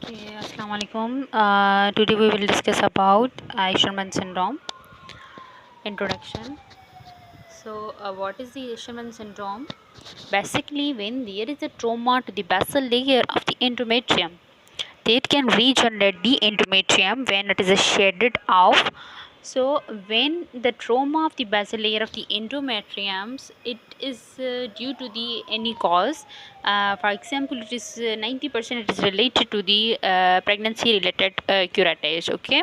Okay, Assalamu alaikum. Today we will discuss about Isherman syndrome. Introduction. So, what is the Isherman syndrome? Basically, when there is a trauma to the basal layer of the endometrium, that can regenerate the endometrium when it is shedded off. So, when the trauma of the basal layer of the endometriums, it is due to the any cause. For example, it is 90% it is related to the pregnancy related curettage. Okay,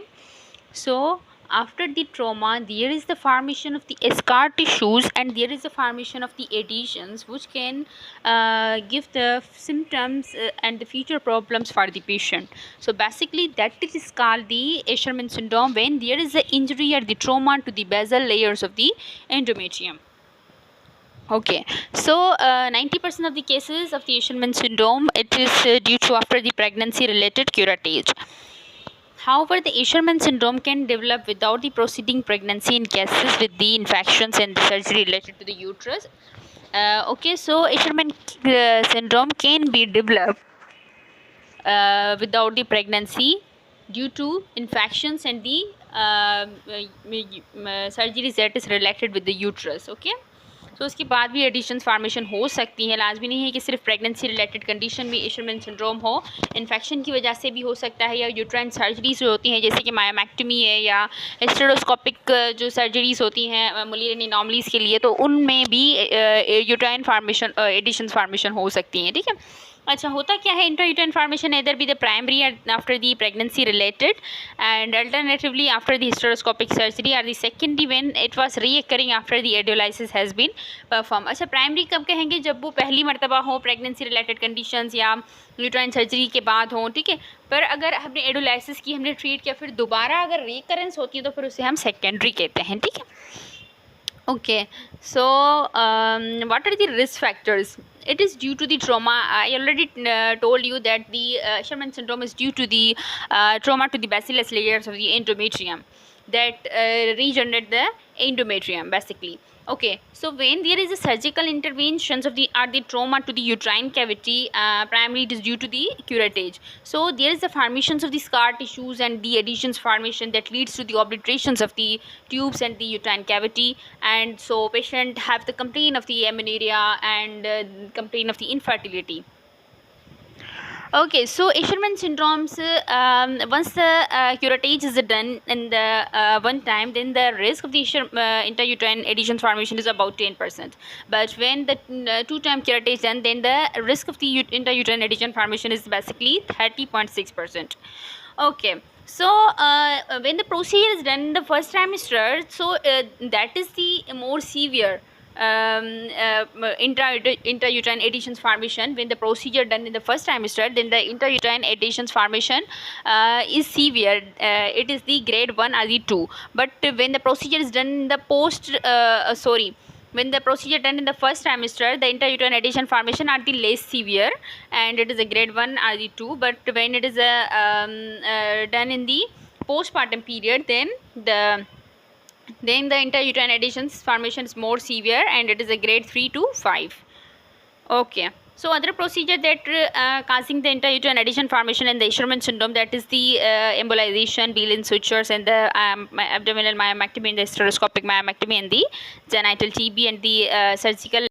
so after the trauma, there is the formation of the scar tissues and there is the formation of the adhesions, which can give the symptoms and the future problems for the patient. So basically, that is called the Isherman syndrome when there is an injury or the trauma to the basal layers of the endometrium. Okay, so 90% of the cases of the Isherman syndrome, it is due to after the pregnancy related curettage. However, the Isherman syndrome can develop without the preceding pregnancy in cases with the infections and the surgery related to the uterus. Okay, so Isherman syndrome can be developed without the pregnancy due to infections and the surgeries that is related with the uterus. Okay, तो उसके बाद भी editions formation हो सकती हैं, लाजमी नहीं है कि सिर्फ प्रेगनेंसी रिलेटेड कंडीशन में इशरमैन सिंड्रोम हो, इन्फेक्शन की वजह से भी हो सकता है, या यूट्राइन सर्जरीज जो होती हैं जैसे कि मायोमेक्टमी है या हिस्टेरोस्कोपिक जो सर्जरीज होती हैं मुलीरन एनोमलीज के लिए, तो उनमें भी यूट्राइन फार्मेशन एडिशंस फार्मेशन हो सकती हैं. ठीक है, अच्छा होता क्या है इंट्रायूटेराइन फॉर्मेशन इधर भी the primary after the pregnancy related and alternatively after the hysteroscopic surgery और the secondary when it was reoccurring after the adhesiolysis has been perform. अच्छा, प्राइमरी कब कहेंगे? जब वो पहली मरतबा हो प्रेगनेंसी रिलेटेड कंडीशंस या यूट्राइन सर्जरी के बाद हो. ठीक है, पर अगर हमने एडोलाइसिस की, हमने ट्रीट किया, फिर दोबारा अगर रिकरेंस होती है तो फिर उसे हम सेकेंडरी कहते हैं. ठीक है, okay, so what are the risk factors? It is due to the trauma. I already told you that the Isherman syndrome is due to the trauma to the bacillus layers of the endometrium that regenerate the endometrium basically. Okay, so when there is a surgical interventions of the trauma to the uterine cavity, primarily it is due to the curettage. So there is the formations of the scar tissues and the adhesions formation that leads to the obliterations of the tubes and the uterine cavity, and so patient have the complaint of the amenorrhea and complaint of the infertility. Okay, so Isherman syndromes, once the curettage is done in the one time, then the risk of the intrauterine adhesion formation is about 10%. But when the two-time curettage is done, then the risk of the intrauterine adhesion formation is basically 30.6%. Okay. So when the procedure is done in the first trimester, so that is the more severe intrauterine adhesions formation. When the procedure done in the first trimester, then the intrauterine adhesions formation is severe. It is the grade 1 or the 2. But when the procedure is done in the when the procedure done in the first trimester, the intrauterine adhesion formation are the less severe and it is a grade 1 or the 2. But when it is done in the postpartum period, then the intrauterine adhesions formation is more severe and it is a grade 3 to 5. Okay, so other procedure that causing the intrauterine adhesion formation and the Isherman syndrome, that is the embolization, Behlen sutures, and the abdominal myomectomy and the hysteroscopic myomectomy and the genital TB and the surgical